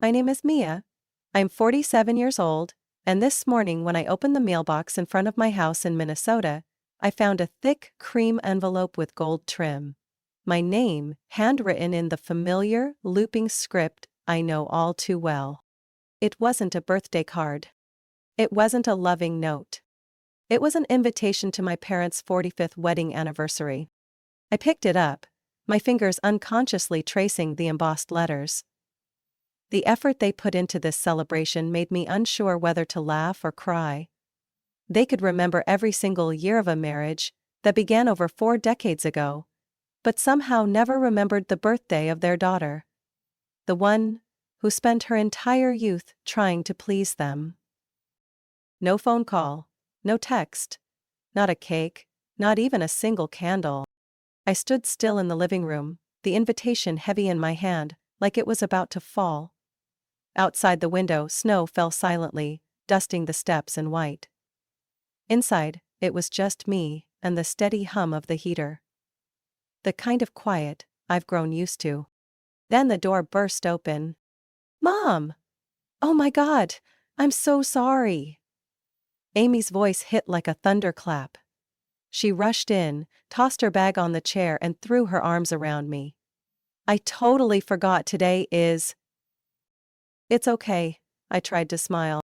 My name is Mia. I'm 47 years old, and this morning when I opened the mailbox in front of my house in Minnesota, I found a thick cream envelope with gold trim. My name, handwritten in the familiar, looping script I know all too well. It wasn't a birthday card. It wasn't a loving note. It was an invitation to my parents' 45th wedding anniversary. I picked it up, my fingers unconsciously tracing the embossed letters. The effort they put into this celebration made me unsure whether to laugh or cry. They could remember every single year of a marriage that began over 4 decades ago, but somehow never remembered the birthday of their daughter. The one who spent her entire youth trying to please them. No phone call, no text, not a cake, not even a single candle. I stood still in the living room, the invitation heavy in my hand, like it was about to fall. Outside the window, snow fell silently, dusting the steps in white. Inside, it was just me and the steady hum of the heater. The kind of quiet I've grown used to. Then the door burst open. "Mom! Oh my God! I'm so sorry!" Amy's voice hit like a thunderclap. She rushed in, tossed her bag on the chair and threw her arms around me. "I totally forgot today is..." "It's okay," I tried to smile.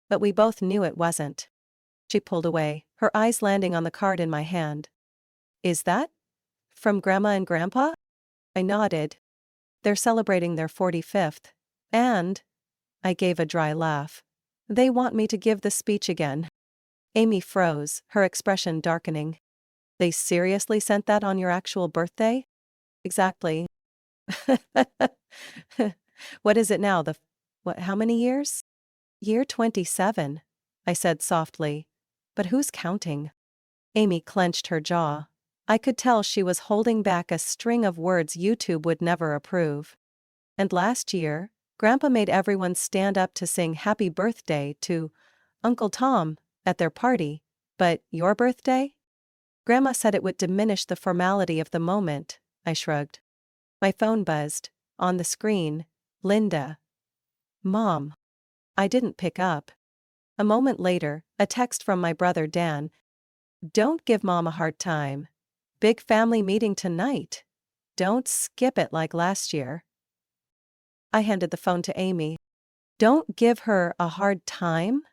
But we both knew it wasn't. She pulled away, her eyes landing on the card in my hand. "Is that from Grandma and Grandpa?" I nodded. "They're celebrating their 45th. And..." I gave a dry laugh. "They want me to give the speech again." Amy froze, her expression darkening. "They seriously sent that on your actual birthday?" "Exactly." "What is it now, how many years?" "Year 27, I said softly. "But who's counting?" Amy clenched her jaw. I could tell she was holding back a string of words YouTube would never approve. "And last year, Grandpa made everyone stand up to sing happy birthday to Uncle Tom at their party, but your birthday?" "Grandma said it would diminish the formality of the moment," I shrugged. My phone buzzed. On the screen, Linda. "Mom." I didn't pick up. A moment later, a text from my brother Dan. "Don't give Mom a hard time. Big family meeting tonight. Don't skip it like last year." I handed the phone to Amy. "Don't give her a hard time?"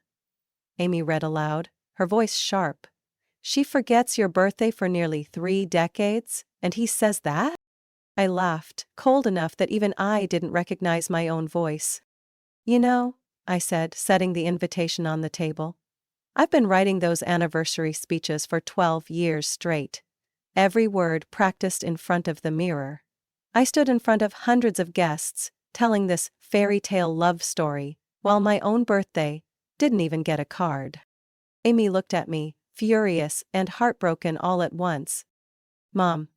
Amy read aloud, her voice sharp. "She forgets your birthday for nearly 3 decades, and he says that?" I laughed, cold enough that even I didn't recognize my own voice. "You know," I said, setting the invitation on the table, "I've been writing those anniversary speeches for 12 years straight. Every word practiced in front of the mirror. I stood in front of hundreds of guests, telling this fairy tale love story, while my own birthday didn't even get a card." Amy looked at me, furious and heartbroken all at once. "Mom,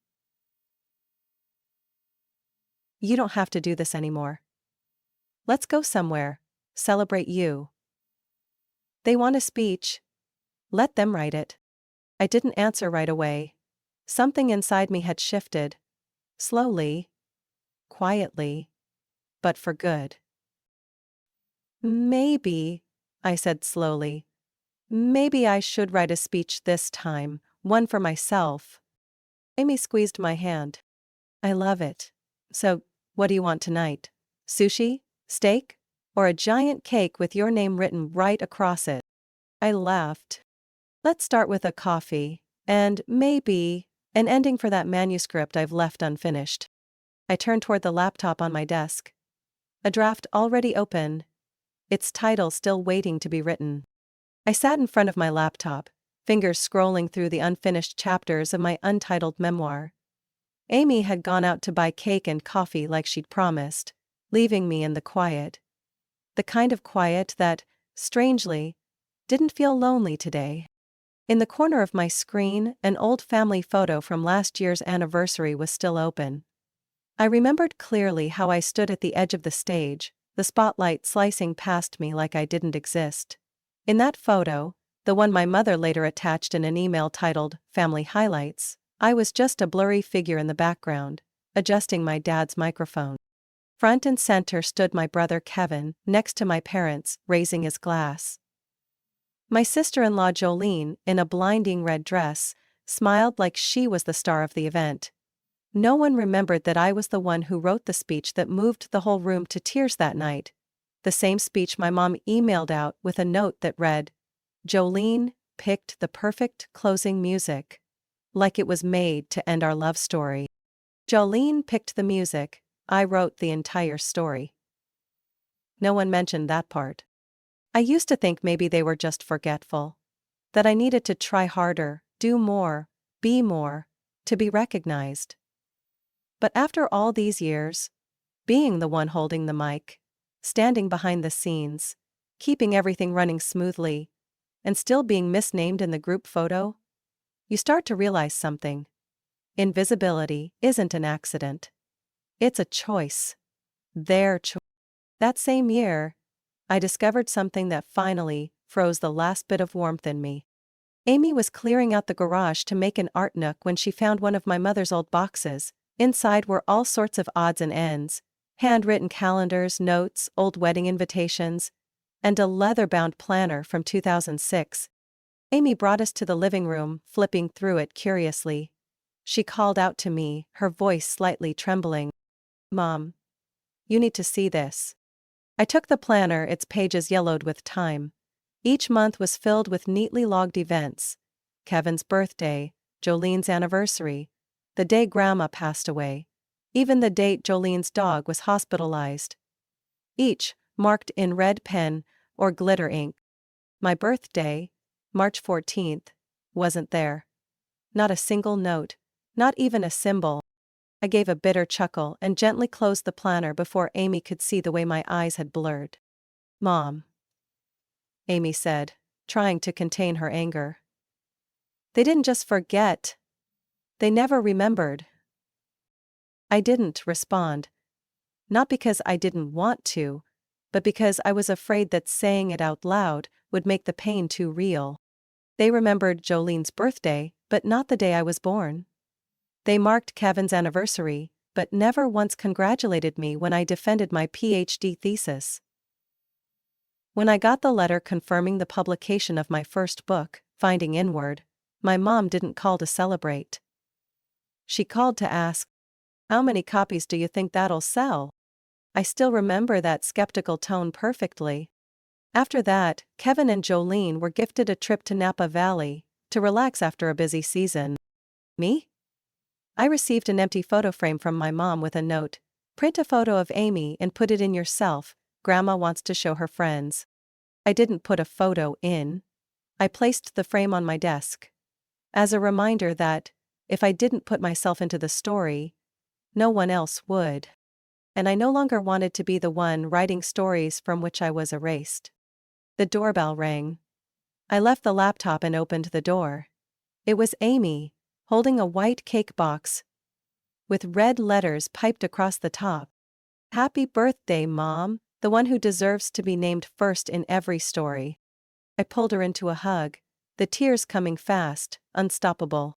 you don't have to do this anymore. Let's go somewhere. Celebrate you. They want a speech. Let them write it." I didn't answer right away. Something inside me had shifted. Slowly. Quietly. But for good. "Maybe," I said slowly. "Maybe I should write a speech this time, one for myself." Amy squeezed my hand. "I love it. So, what do you want tonight? Sushi? Steak? Or a giant cake with your name written right across it?" I laughed. "Let's start with a coffee, and maybe an ending for that manuscript I've left unfinished." I turned toward the laptop on my desk. A draft already open. Its title still waiting to be written. I sat in front of my laptop, fingers scrolling through the unfinished chapters of my untitled memoir. Amy had gone out to buy cake and coffee like she'd promised, leaving me in the quiet. The kind of quiet that, strangely, didn't feel lonely today. In the corner of my screen, an old family photo from last year's anniversary was still open. I remembered clearly how I stood at the edge of the stage, the spotlight slicing past me like I didn't exist. In that photo, the one my mother later attached in an email titled Family Highlights, I was just a blurry figure in the background, adjusting my dad's microphone. Front and center stood my brother Kevin, next to my parents, raising his glass. My sister-in-law Jolene, in a blinding red dress, smiled like she was the star of the event. No one remembered that I was the one who wrote the speech that moved the whole room to tears that night. The same speech my mom emailed out with a note that read, "Jolene picked the perfect closing music. Like it was made to end our love story." Jolene picked the music, I wrote the entire story. No one mentioned that part. I used to think maybe they were just forgetful. That I needed to try harder, do more, be more, to be recognized. But after all these years, being the one holding the mic, standing behind the scenes, keeping everything running smoothly, and still being misnamed in the group photo, you start to realize something. Invisibility isn't an accident. It's a choice. Their choice. That same year, I discovered something that finally froze the last bit of warmth in me. Amy was clearing out the garage to make an art nook when she found one of my mother's old boxes. Inside were all sorts of odds and ends, handwritten calendars, notes, old wedding invitations, and a leather-bound planner from 2006. Amy brought us to the living room, flipping through it curiously. She called out to me, her voice slightly trembling, "Mom, you need to see this." I took the planner, its pages yellowed with time. Each month was filled with neatly logged events. Kevin's birthday, Jolene's anniversary, the day Grandma passed away, even the date Jolene's dog was hospitalized. Each marked in red pen or glitter ink. My birthday, March 14th, wasn't there. Not a single note, not even a symbol. I gave a bitter chuckle and gently closed the planner before Amy could see the way my eyes had blurred. "Mom," Amy said, trying to contain her anger. "They didn't just forget. They never remembered." I didn't respond. Not because I didn't want to, but because I was afraid that saying it out loud would make the pain too real. They remembered Jolene's birthday, but not the day I was born. They marked Kevin's anniversary, but never once congratulated me when I defended my PhD thesis. When I got the letter confirming the publication of my first book, Finding Inward, my mom didn't call to celebrate. She called to ask, "How many copies do you think that'll sell?" I still remember that skeptical tone perfectly. After that, Kevin and Jolene were gifted a trip to Napa Valley to relax after a busy season. Me? I received an empty photo frame from my mom with a note, "Print a photo of Amy and put it in yourself. Grandma wants to show her friends." I didn't put a photo in. I placed the frame on my desk. As a reminder that, if I didn't put myself into the story, no one else would. And I no longer wanted to be the one writing stories from which I was erased. The doorbell rang. I left the laptop and opened the door. It was Amy, holding a white cake box with red letters piped across the top. "Happy birthday, Mom, the one who deserves to be named first in every story." I pulled her into a hug, the tears coming fast, unstoppable.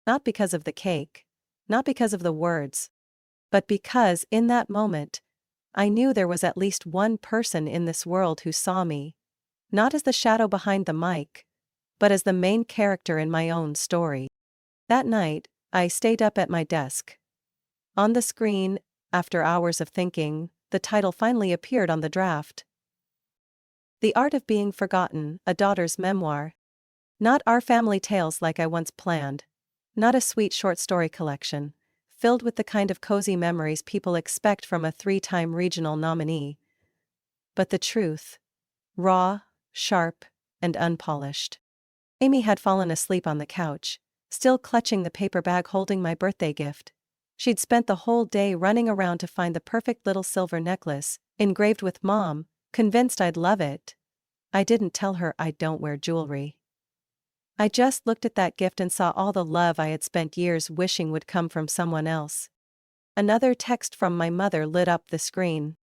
Not because of the cake, not because of the words, but because, in that moment, I knew there was at least one person in this world who saw me, not as the shadow behind the mic, but as the main character in my own story. That night, I stayed up at my desk. On the screen, after hours of thinking, the title finally appeared on the draft. The Art of Being Forgotten, a Daughter's Memoir. Not our family tales like I once planned. Not a sweet short story collection, filled with the kind of cozy memories people expect from a 3-time regional nominee. But the truth. Raw, sharp, and unpolished. Amy had fallen asleep on the couch, still clutching the paper bag holding my birthday gift. She'd spent the whole day running around to find the perfect little silver necklace, engraved with Mom, convinced I'd love it. I didn't tell her I don't wear jewelry. I just looked at that gift and saw all the love I had spent years wishing would come from someone else. Another text from my mother lit up the screen.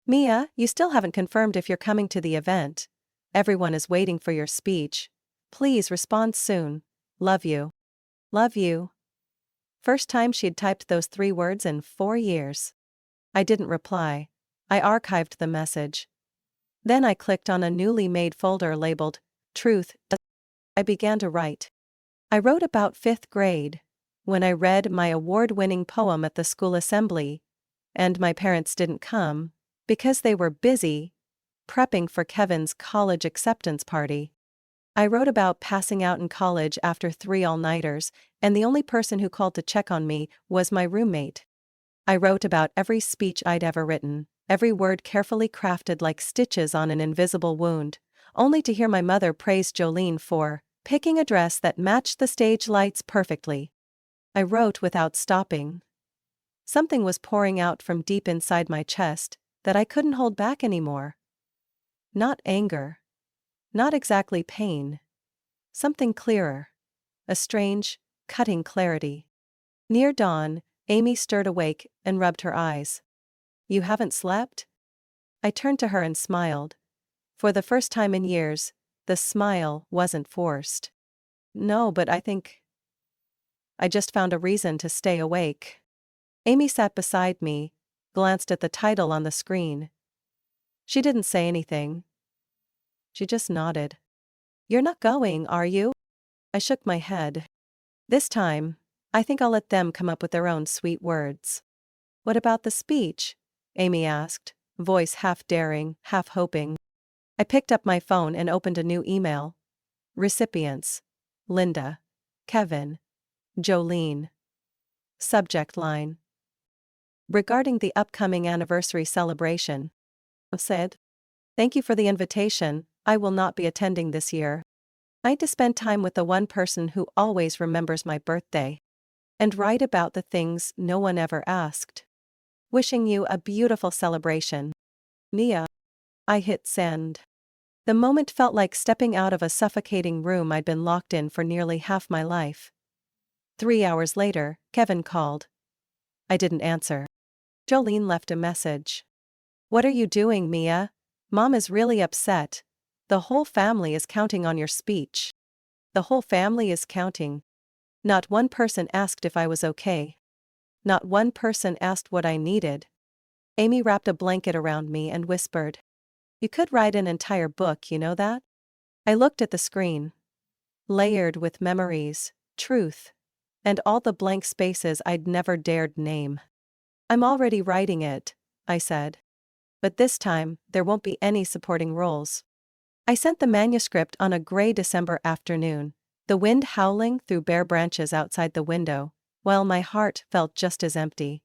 "Mia, you still haven't confirmed if you're coming to the event. Everyone is waiting for your speech. Please respond soon. Love you. Love you." First time she'd typed those 3 words in 4 years. I didn't reply. I archived the message. Then I clicked on a newly made folder labeled Truth. I began to write. I wrote about 5th grade, when I read my award-winning poem at the school assembly, and my parents didn't come because they were busy prepping for Kevin's college acceptance party. I wrote about passing out in college after 3 all-nighters, and the only person who called to check on me was my roommate. I wrote about every speech I'd ever written, every word carefully crafted like stitches on an invisible wound, only to hear my mother praise Jolene for picking a dress that matched the stage lights perfectly. I wrote without stopping. Something was pouring out from deep inside my chest that I couldn't hold back anymore. Not anger. Not exactly pain. Something clearer. A strange, cutting clarity. Near dawn, Amy stirred awake and rubbed her eyes. "You haven't slept?" I turned to her and smiled. For the first time in years, the smile wasn't forced. "No, but I think I just found a reason to stay awake." Amy sat beside me, glanced at the title on the screen. She didn't say anything. She just nodded. "You're not going, are you?" I shook my head. "This time, I think I'll let them come up with their own sweet words." "What about the speech?" Amy asked, voice half daring, half hoping. I picked up my phone and opened a new email. Recipients: Linda, Kevin, Jolene. Subject line: regarding the upcoming anniversary celebration. Said, "Thank you for the invitation. I will not be attending this year. I need to spend time with the one person who always remembers my birthday. And write about the things no one ever asked. Wishing you a beautiful celebration. Mia." I hit send. The moment felt like stepping out of a suffocating room I'd been locked in for nearly half my life. 3 hours later, Kevin called. I didn't answer. Jolene left a message. "What are you doing, Mia? Mom is really upset. The whole family is counting on your speech." The whole family is counting. Not one person asked if I was okay. Not one person asked what I needed. Amy wrapped a blanket around me and whispered, "You could write an entire book, you know that?" I looked at the screen. Layered with memories, truth, and all the blank spaces I'd never dared name. "I'm already writing it," I said. "But this time, there won't be any supporting roles." I sent the manuscript on a gray December afternoon, the wind howling through bare branches outside the window, while my heart felt just as empty.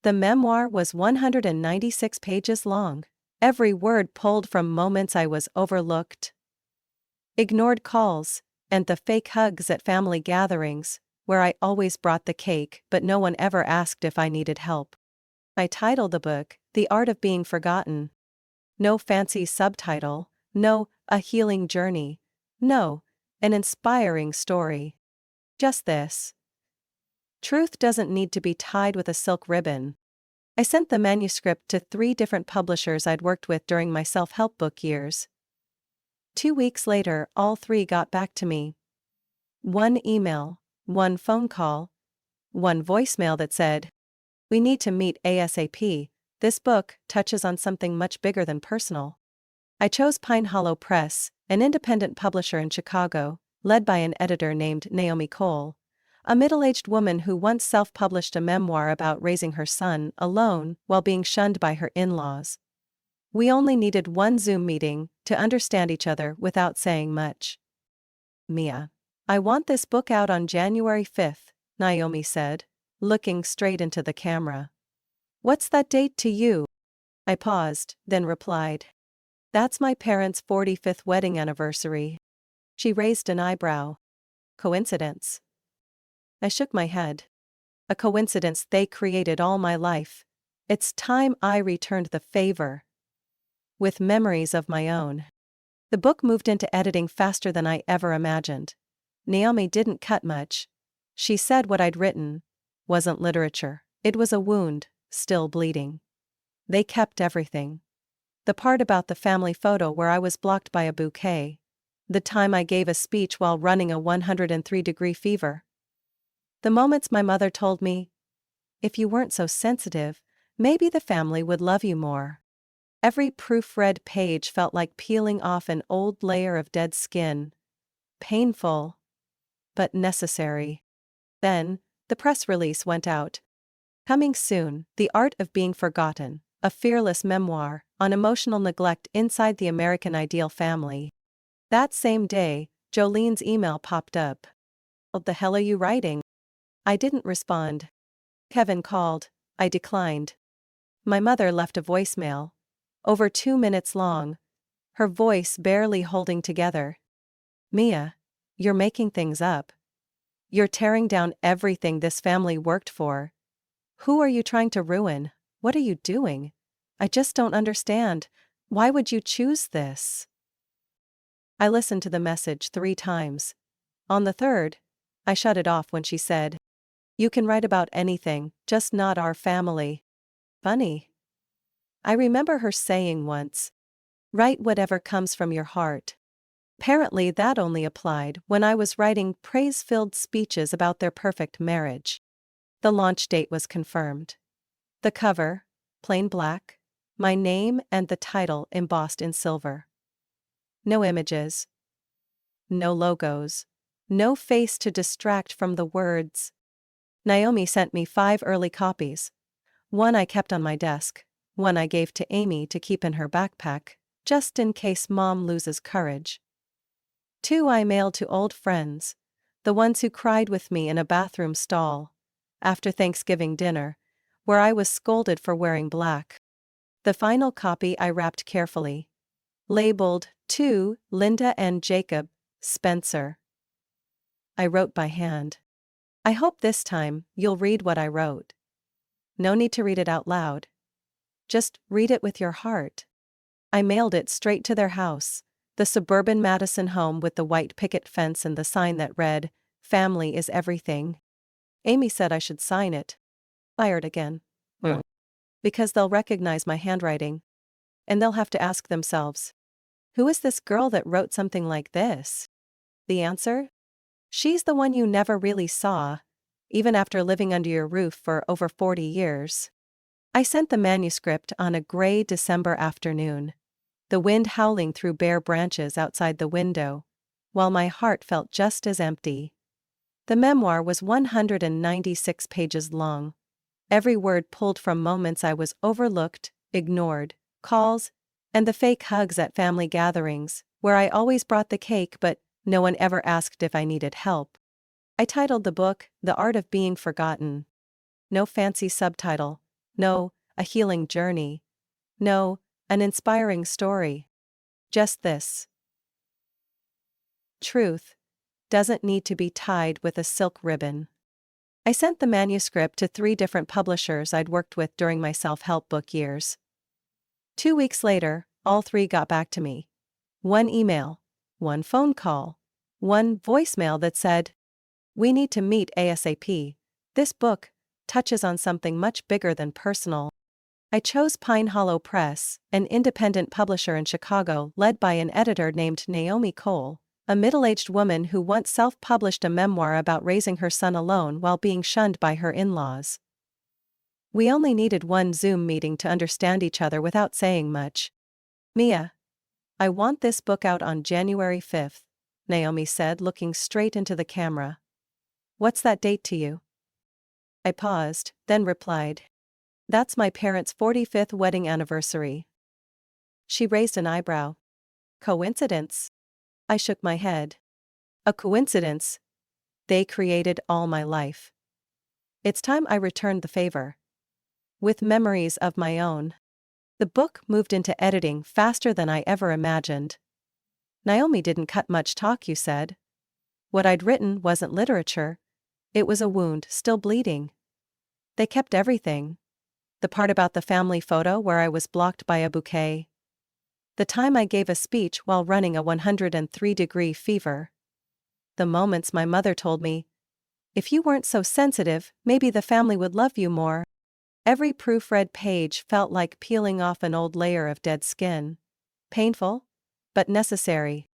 The memoir was 196 pages long, every word pulled from moments I was overlooked. Ignored calls, and the fake hugs at family gatherings, where I always brought the cake but no one ever asked if I needed help. I titled the book, The Art of Being Forgotten. No fancy subtitle, no, a healing journey, no, an inspiring story. Just this. Truth doesn't need to be tied with a silk ribbon. I sent the manuscript to 3 different publishers I'd worked with during my self-help book years. 2 weeks later, all 3 got back to me. 1 email, 1 phone call, 1 voicemail that said, "We need to meet ASAP. This book touches on something much bigger than personal." I chose Pine Hollow Press, an independent publisher in Chicago, led by an editor named Naomi Cole, a middle-aged woman who once self-published a memoir about raising her son alone while being shunned by her in-laws. We only needed 1 Zoom meeting to understand each other without saying much. "Mia, I want this book out on January 5th, Naomi said, looking straight into the camera. "What's that date to you?" I paused, then replied, "That's my parents' 45th wedding anniversary." She raised an eyebrow. "Coincidence?" I shook my head. "A coincidence they created all my life. It's time I returned the favor." With memories of my own. The book moved into editing faster than I ever imagined. Naomi didn't cut much. She said what I'd written wasn't literature, it was a wound, still bleeding. They kept everything. The part about the family photo where I was blocked by a bouquet. The time I gave a speech while running a 103-degree fever. The moments my mother told me, "If you weren't so sensitive, maybe the family would love you more. Every proofread page felt like peeling off an old layer of dead skin. Painful, but necessary. Then, the press release went out. Coming soon, The Art of Being Forgotten, a fearless memoir on emotional neglect inside the American ideal family. That same day, Jolene's email popped up. What the hell are you writing? I didn't respond. Kevin called. I declined. My mother left a voicemail. Over 2 minutes long. Her voice barely holding together. Mia, you're making things up. You're tearing down everything this family worked for. Who are you trying to ruin? What are you doing? I just don't understand. Why would you choose this? I listened to the message 3 times. On the third, I shut it off when she said, "You can write about anything, just not our family." Funny. I remember her saying once, "Write whatever comes from your heart." Apparently that only applied when I was writing praise-filled speeches about their perfect marriage. The launch date was confirmed. The cover, plain black, my name and the title embossed in silver. No images. No logos. No face to distract from the words. Naomi sent me 5 early copies. One I kept on my desk, one I gave to Amy to keep in her backpack, just in case Mom loses courage. 2 I mailed to old friends, the ones who cried with me in a bathroom stall, after Thanksgiving dinner, where I was scolded for wearing black. The final copy I wrapped carefully. Labeled, "To Linda and Jacob, Spencer." I wrote by hand. I hope this time, you'll read what I wrote. No need to read it out loud. Just read it with your heart. I mailed it straight to their house, the suburban Madison home with the white picket fence and the sign that read, "Family is everything." Amy said I should sign it. Fired again. Because they'll recognize my handwriting. And they'll have to ask themselves, who is this girl that wrote something like this? The answer? She's the one you never really saw, even after living under your roof for over 40 years. I sent the manuscript on a gray December afternoon. The wind howling through bare branches outside the window, while my heart felt just as empty. The memoir was 196 pages long. Every word pulled from moments I was overlooked, ignored, calls, and the fake hugs at family gatherings, where I always brought the cake but no one ever asked if I needed help. I titled the book, The Art of Being Forgotten. No fancy subtitle. No, a healing journey. No, an inspiring story. Just this. Truth doesn't need to be tied with a silk ribbon. I sent the manuscript to 3 different publishers I'd worked with during my self-help book years. 2 weeks later, all 3 got back to me. 1 email, 1 phone call, 1 voicemail that said, "We need to meet ASAP. This book touches on something much bigger than personal." I chose Pine Hollow Press, an independent publisher in Chicago led by an editor named Naomi Cole, a middle-aged woman who once self-published a memoir about raising her son alone while being shunned by her in-laws. We only needed 1 Zoom meeting to understand each other without saying much. "Mia, I want this book out on January 5th, Naomi said, looking straight into the camera. "What's that date to you?" I paused, then replied, "That's my parents' 45th wedding anniversary." She raised an eyebrow. "Coincidence?" I shook my head. "A coincidence. They created all my life. It's time I returned the favor. With memories of my own." The book moved into editing faster than I ever imagined. "Naomi didn't cut much talk, you said." What I'd written wasn't literature. It was a wound still bleeding. They kept everything. The part about the family photo where I was blocked by a bouquet. The time I gave a speech while running a 103-degree fever. The moments my mother told me, "If you weren't so sensitive, maybe the family would love you more." Every proofread page felt like peeling off an old layer of dead skin. Painful, but necessary.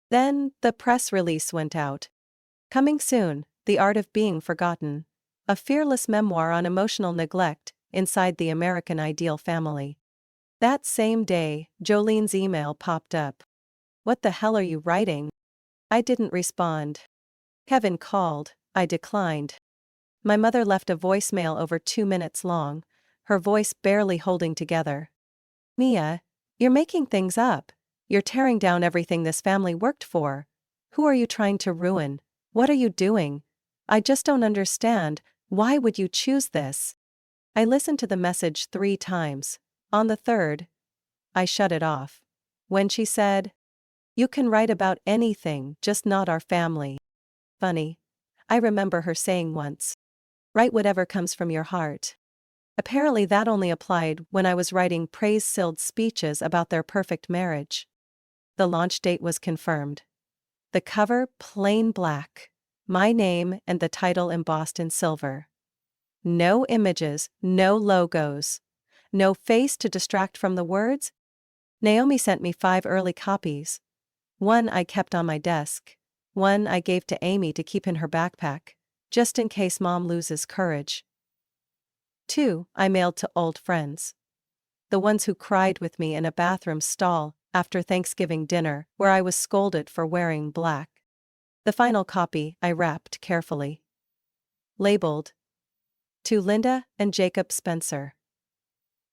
Then, the press release went out. Coming soon, The Art of Being Forgotten. A fearless memoir on emotional neglect inside the American ideal family. That same day, Jolene's email popped up. "What the hell are you writing?" I didn't respond. Kevin called. I declined. My mother left a voicemail over 2 minutes long, her voice barely holding together. "Mia, you're making things up. You're tearing down everything this family worked for. Who are you trying to ruin? What are you doing? I just don't understand. Why would you choose this?" I listened to the message 3 times. On the third, I shut it off. When she said, "You can write about anything, just not our family." Funny. I remember her saying once, "Write whatever comes from your heart." Apparently that only applied when I was writing praise-filled speeches about their perfect marriage. The launch date was confirmed. The cover, plain black. My name and the title embossed in silver. No images, no logos. No face to distract from the words. Naomi sent me 5 early copies. One I kept on my desk. One I gave to Amy to keep in her backpack, just in case Mom loses courage. 2 I mailed to old friends. The ones who cried with me in a bathroom stall after Thanksgiving dinner where I was scolded for wearing black. The final copy I wrapped carefully. Labeled, "To Linda and Jacob Spencer."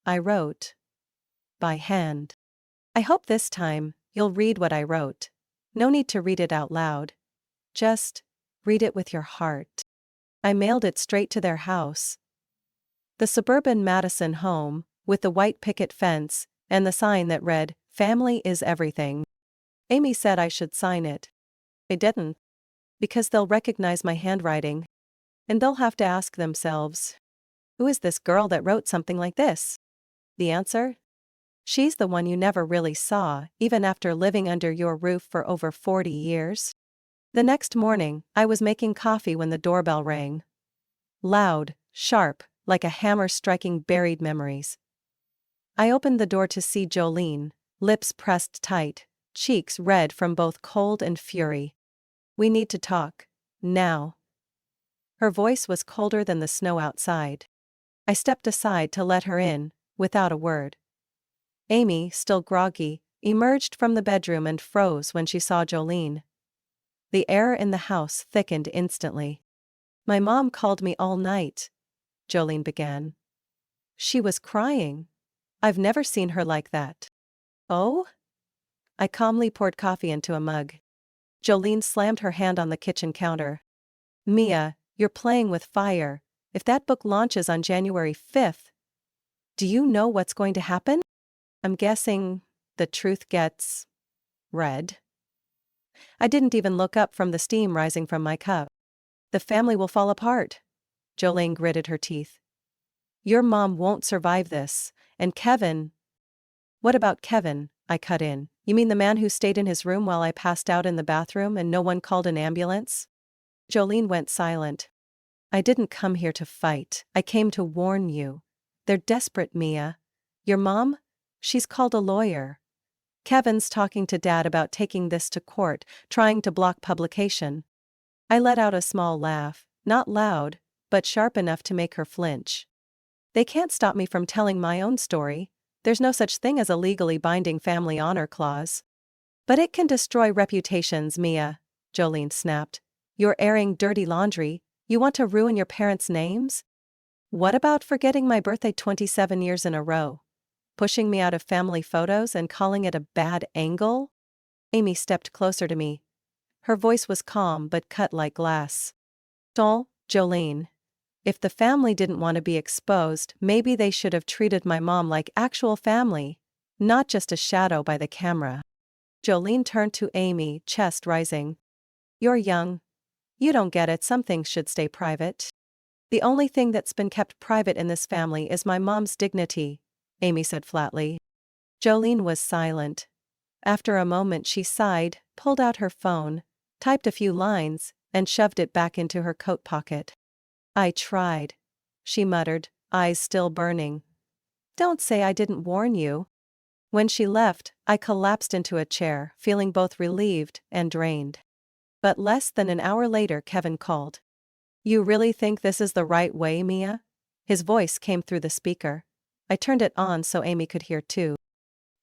I wrote, by hand. I hope this time you'll read what I wrote. No need to read it out loud. Just read it with your heart. I mailed it straight to their house. The suburban Madison home, with the white picket fence and the sign that read, "Family is everything." Amy said I should sign it. I didn't. Because they'll recognize my handwriting. And they'll have to ask themselves, who is this girl that wrote something like this? The answer? She's the one you never really saw, even after living under your roof for over 40 years. The next morning, I was making coffee when the doorbell rang. Loud, sharp, like a hammer striking buried memories. I opened the door to see Jolene, lips pressed tight, cheeks red from both cold and fury. "We need to talk. Now." Her voice was colder than the snow outside. I stepped aside to let her in, without a word. Amy, still groggy, emerged from the bedroom and froze when she saw Jolene. The air in the house thickened instantly. "My mom called me all night," Jolene began. "She was crying. I've never seen her like that." "Oh?" I calmly poured coffee into a mug. Jolene slammed her hand on the kitchen counter. "Mia, you're playing with fire. If that book launches on January 5th, do you know what's going to happen? I'm guessing the truth gets read." I didn't even look up from the steam rising from my cup. "The family will fall apart." Jolene gritted her teeth. "Your mom won't survive this, and Kevin—" "What about Kevin?" I cut in. "You mean the man who stayed in his room while I passed out in the bathroom and no one called an ambulance?" Jolene went silent. "I didn't come here to fight. I came to warn you. They're desperate, Mia. Your mom? She's called a lawyer. Kevin's talking to Dad about taking this to court, trying to block publication." I let out a small laugh, not loud, but sharp enough to make her flinch. "They can't stop me from telling my own story. There's no such thing as a legally binding family honor clause." "But it can destroy reputations, Mia," Jolene snapped. "You're airing dirty laundry. You want to ruin your parents' names? What about forgetting my birthday 27 years in a row? Pushing me out of family photos and calling it a bad angle?" Amy stepped closer to me. Her voice was calm but cut like glass. Jolene. If the family didn't want to be exposed, maybe they should have treated my mom like actual family, not just a shadow by the camera." Jolene turned to Amy, chest rising. "You're young. You don't get it. Some things should stay private." "The only thing that's been kept private in this family is my mom's dignity," Amy said flatly. Jolene was silent. After a moment she sighed, pulled out her phone, typed a few lines, and shoved it back into her coat pocket. "I tried," she muttered, eyes still burning. "Don't say I didn't warn you." When she left, I collapsed into a chair, feeling both relieved and drained. But less than an hour later Kevin called. "You really think this is the right way, Mia?" His voice came through the speaker. I turned it on so Amy could hear too.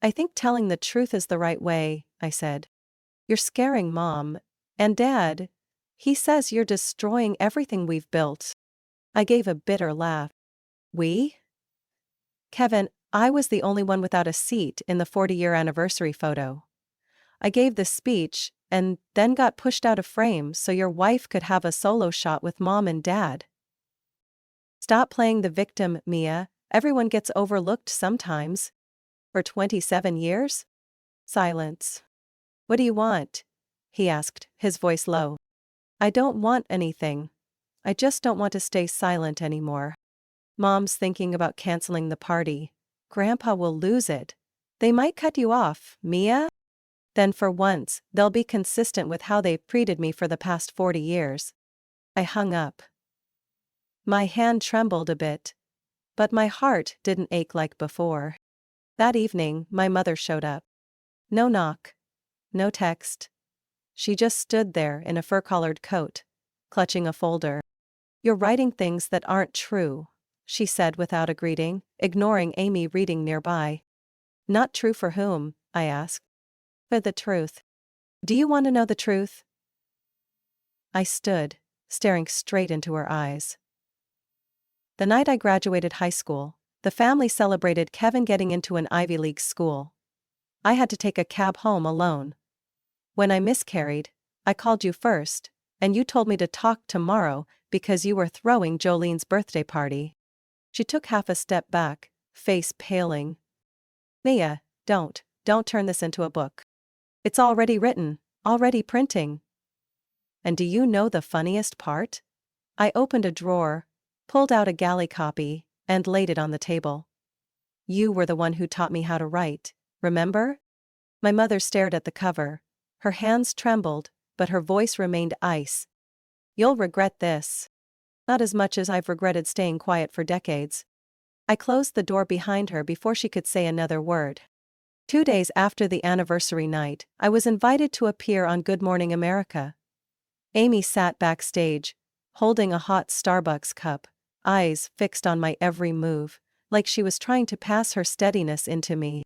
I think telling the truth is the right way, I said. You're scaring Mom. And Dad. He says you're destroying everything we've built. I gave a bitter laugh. We? Kevin, I was the only one without a seat in the 40-year anniversary photo. I gave this speech, and then got pushed out of frame so your wife could have a solo shot with Mom and Dad. Stop playing the victim, Mia. Everyone gets overlooked sometimes. For 27 years? Silence. What do you want? He asked, his voice low. I don't want anything. I just don't want to stay silent anymore. Mom's thinking about canceling the party. Grandpa will lose it. They might cut you off, Mia? Then for once, they'll be consistent with how they've treated me for the past 40 years. I hung up. My hand trembled a bit. But my heart didn't ache like before. That evening, my mother showed up. No knock. No text. She just stood there in a fur-collared coat, clutching a folder. You're writing things that aren't true, she said without a greeting, ignoring Amy reading nearby. Not true for whom? I asked. For the truth. Do you want to know the truth? I stood, staring straight into her eyes. The night I graduated high school, the family celebrated Kevin getting into an Ivy League school. I had to take a cab home alone. When I miscarried, I called you first, and you told me to talk tomorrow because you were throwing Jolene's birthday party. She took half a step back, face paling. Mia, don't turn this into a book. It's already written, already printing. And do you know the funniest part? I opened a drawer, pulled out a galley copy, and laid it on the table. You were the one who taught me how to write, remember? My mother stared at the cover. Her hands trembled, but her voice remained ice. You'll regret this. Not as much as I've regretted staying quiet for decades. I closed the door behind her before she could say another word. 2 days after the anniversary night, I was invited to appear on Good Morning America. Amy sat backstage, holding a hot Starbucks cup, eyes fixed on my every move, like she was trying to pass her steadiness into me.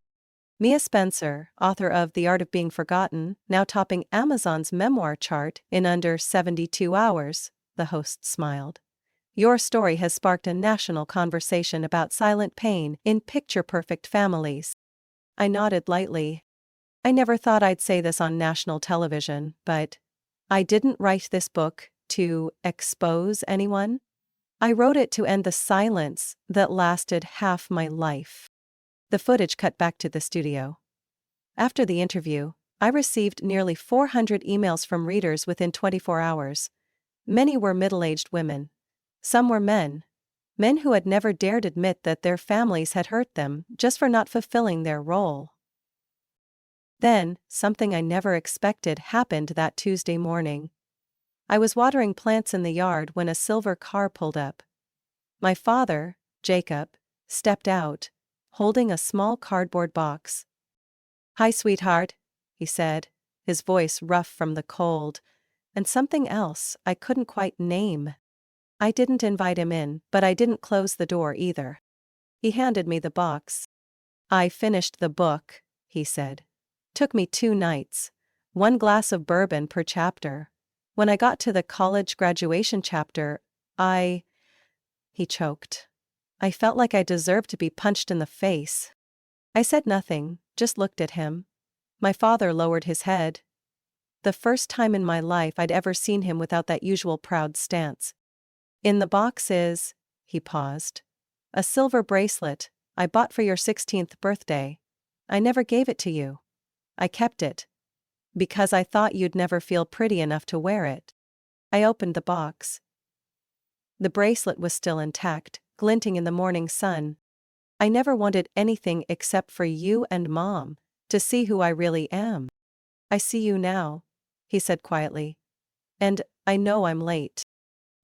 Mia Spencer, author of The Art of Being Forgotten, now topping Amazon's memoir chart in under 72 hours, the host smiled. Your story has sparked a national conversation about silent pain in picture-perfect families. I nodded lightly. I never thought I'd say this on national television, but I didn't write this book to expose anyone. I wrote it to end the silence that lasted half my life. The footage cut back to the studio. After the interview, I received nearly 400 emails from readers within 24 hours. Many were middle-aged women. Some were men who had never dared admit that their families had hurt them just for not fulfilling their role. Then, something I never expected happened that Tuesday morning. I was watering plants in the yard when a silver car pulled up. My father, Jacob, stepped out, holding a small cardboard box. Hi, sweetheart, he said, his voice rough from the cold, and something else I couldn't quite name. I didn't invite him in, but I didn't close the door either. He handed me the box. I finished the book, he said. Took me 2 nights. 1 glass of bourbon per chapter. When I got to the college graduation chapter, He choked. I felt like I deserved to be punched in the face. I said nothing, just looked at him. My father lowered his head. The first time in my life I'd ever seen him without that usual proud stance. In the box is, he paused, a silver bracelet I bought for your 16th birthday. I never gave it to you. I kept it. Because I thought you'd never feel pretty enough to wear it. I opened the box. The bracelet was still intact, glinting in the morning sun. I never wanted anything except for you and Mom to see who I really am. I see you now, he said quietly. And I know I'm late.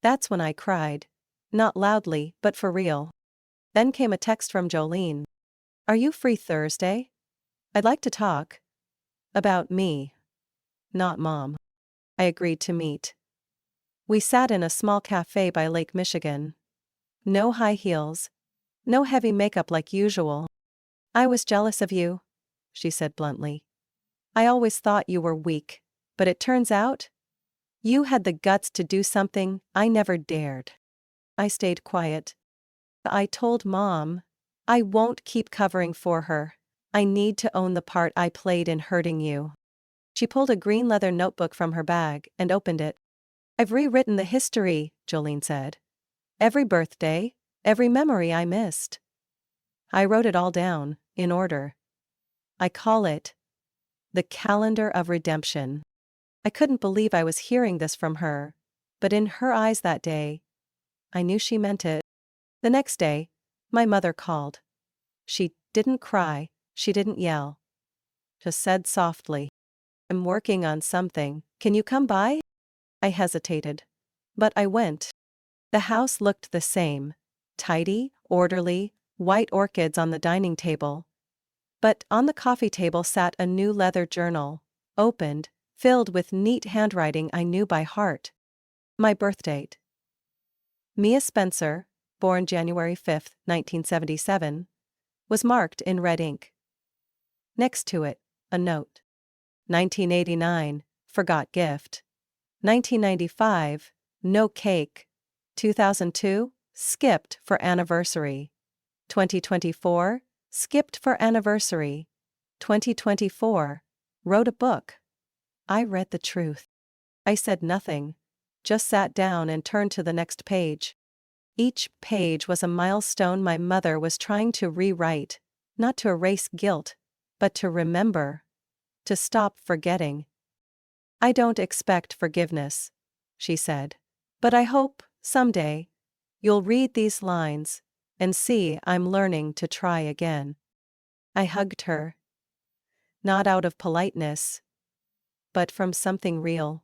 That's when I cried. Not loudly, but for real. Then came a text from Jolene. Are you free Thursday? I'd like to talk. About me. Not Mom. I agreed to meet. We sat in a small cafe by Lake Michigan. No high heels. No heavy makeup like usual. I was jealous of you, she said bluntly. I always thought you were weak, but it turns out you had the guts to do something I never dared. I stayed quiet. I told Mom, I won't keep covering for her. I need to own the part I played in hurting you. She pulled a green leather notebook from her bag and opened it. I've rewritten the history, Jolene said. Every birthday, every memory I missed. I wrote it all down, in order. I call it the calendar of redemption. I couldn't believe I was hearing this from her, but in her eyes that day, I knew she meant it. The next day, my mother called. She didn't cry, she didn't yell. Just said softly, I'm working on something, can you come by? I hesitated. But I went. The house looked the same. Tidy, orderly, white orchids on the dining table. But on the coffee table sat a new leather journal, opened, filled with neat handwriting I knew by heart. My birth date. Mia Spencer, born January 5, 1977, was marked in red ink. Next to it, a note. 1989, forgot gift. 1995, no cake. 2002, skipped for anniversary. 2024, skipped for anniversary. 2024, wrote a book. I read the truth. I said nothing, just sat down and turned to the next page. Each page was a milestone my mother was trying to rewrite, not to erase guilt, but to remember, to stop forgetting. I don't expect forgiveness, she said, but I hope, someday, you'll read these lines and see I'm learning to try again. I hugged her. Not out of politeness, but from something real.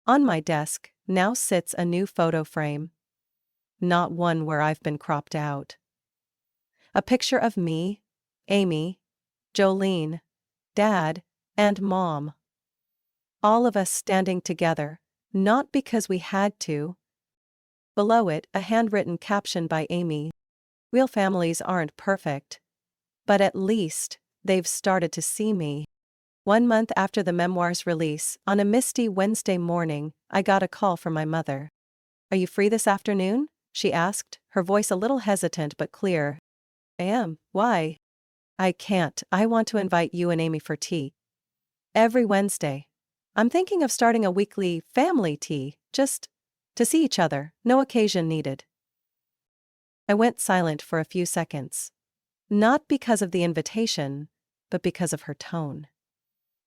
On my desk now sits a new photo frame. Not one where I've been cropped out. A picture of me, Amy, Jolene, Dad, and Mom. All of us standing together, not because we had to. Below it, a handwritten caption by Amy. Real families aren't perfect. But at least, they've started to see me. 1 month after the memoir's release, on a misty Wednesday morning, I got a call from my mother. Are you free this afternoon? She asked, her voice a little hesitant but clear. I am. Why? I can't. I want to invite you and Amy for tea. Every Wednesday. I'm thinking of starting a weekly family tea, just to see each other, no occasion needed. I went silent for a few seconds. Not because of the invitation, but because of her tone.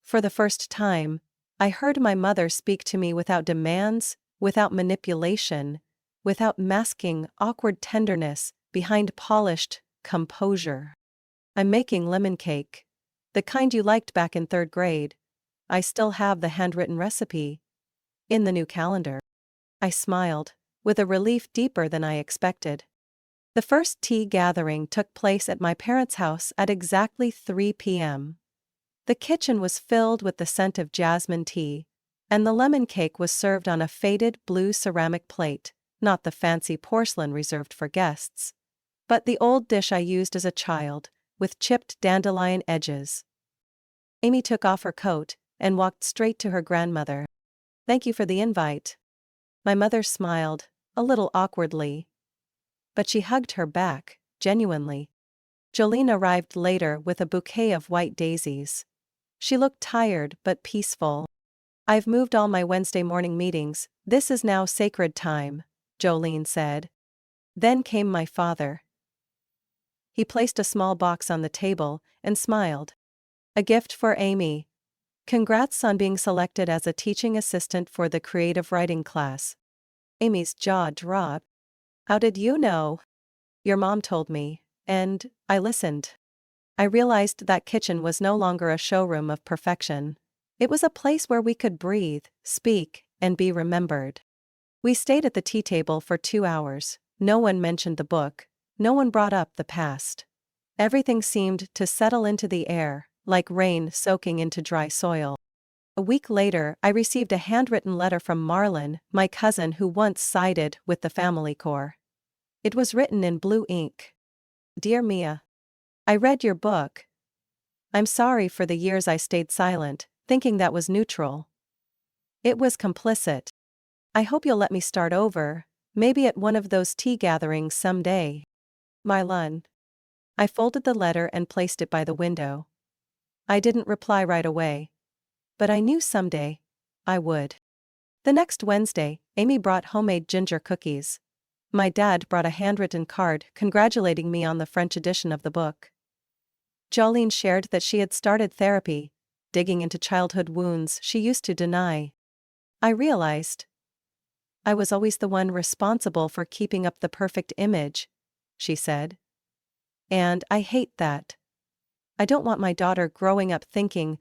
For the first time, I heard my mother speak to me without demands, without manipulation, without masking awkward tenderness behind polished composure. I'm making lemon cake, the kind you liked back in 3rd grade. I still have the handwritten recipe. In the new calendar. I smiled, with a relief deeper than I expected. The first tea gathering took place at my parents' house at exactly 3 p.m. The kitchen was filled with the scent of jasmine tea, and the lemon cake was served on a faded blue ceramic plate, not the fancy porcelain reserved for guests, but the old dish I used as a child, with chipped dandelion edges. Amy took off her coat and walked straight to her grandmother. Thank you for the invite. My mother smiled, a little awkwardly. But she hugged her back, genuinely. Jolene arrived later with a bouquet of white daisies. She looked tired but peaceful. I've moved all my Wednesday morning meetings, this is now sacred time, Jolene said. Then came my father. He placed a small box on the table and smiled. A gift for Amy. Congrats on being selected as a teaching assistant for the creative writing class. Amy's jaw dropped. How did you know? Your mom told me, and I listened. I realized that kitchen was no longer a showroom of perfection. It was a place where we could breathe, speak, and be remembered. We stayed at the tea table for 2 hours. No one mentioned the book. No one brought up the past. Everything seemed to settle into the air, like rain soaking into dry soil. A week later, I received a handwritten letter from Marlon, my cousin who once sided with the family core. It was written in blue ink. Dear Mia. I read your book. I'm sorry for the years I stayed silent, thinking that was neutral. It was complicit. I hope you'll let me start over, maybe at one of those tea gatherings someday. Marlon. I folded the letter and placed it by the window. I didn't reply right away. But I knew someday I would. The next Wednesday, Amy brought homemade ginger cookies. My dad brought a handwritten card congratulating me on the French edition of the book. Jolene shared that she had started therapy, digging into childhood wounds she used to deny. I realized I was always the one responsible for keeping up the perfect image, she said. And I hate that. I don't want my daughter growing up thinking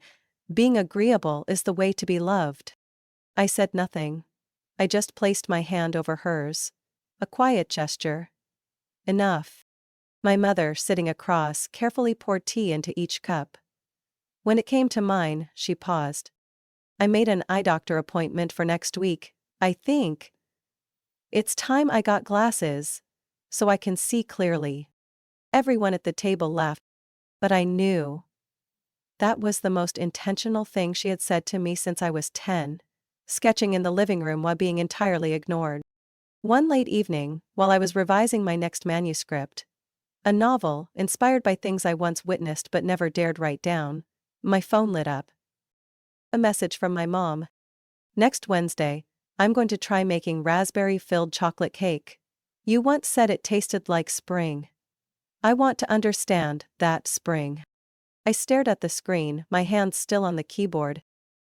being agreeable is the way to be loved. I said nothing. I just placed my hand over hers. A quiet gesture. Enough. My mother, sitting across, carefully poured tea into each cup. When it came to mine, she paused. I made an eye doctor appointment for next week, I think. It's time I got glasses, so I can see clearly. Everyone at the table laughed, but I knew. That was the most intentional thing she had said to me since I was 10, sketching in the living room while being entirely ignored. One late evening, while I was revising my next manuscript, a novel inspired by things I once witnessed but never dared write down, my phone lit up. A message from my mom. Next Wednesday, I'm going to try making raspberry-filled chocolate cake. You once said it tasted like spring. I want to understand that spring. I stared at the screen, my hands still on the keyboard.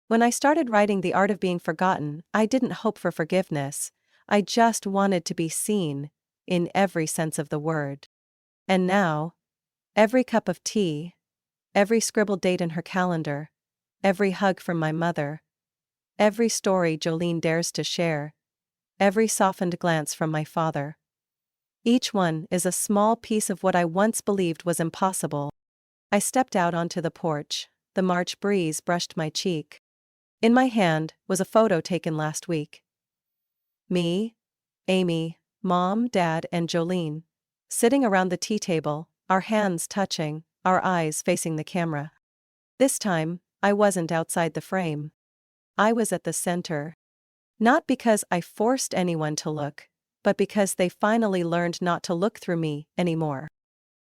When I started writing The Art of Being Forgotten, I didn't hope for forgiveness. I just wanted to be seen, in every sense of the word. And now, every cup of tea, every scribbled date in her calendar, every hug from my mother, every story Jolene dares to share, every softened glance from my father. Each one is a small piece of what I once believed was impossible. I stepped out onto the porch, the March breeze brushed my cheek. In my hand was a photo taken last week. Me, Amy, Mom, Dad, and Jolene, sitting around the tea table, our hands touching, our eyes facing the camera. This time, I wasn't outside the frame. I was at the center. Not because I forced anyone to look, but because they finally learned not to look through me anymore.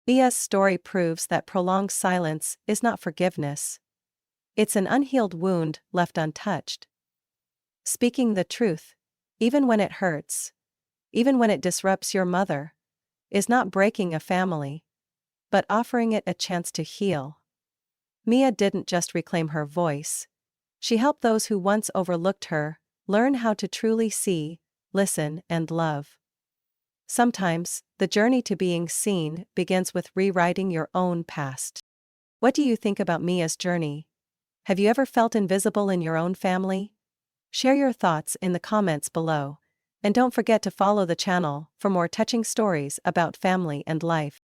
Mia's story proves that prolonged silence is not forgiveness. It's an unhealed wound left untouched. Speaking the truth, even when it hurts, even when it disrupts your mother, is not breaking a family, but offering it a chance to heal. Mia didn't just reclaim her voice. She helped those who once overlooked her learn how to truly see, listen, and love. Sometimes, the journey to being seen begins with rewriting your own past. What do you think about Mia's journey? Have you ever felt invisible in your own family? Share your thoughts in the comments below, and don't forget to follow the channel for more touching stories about family and life.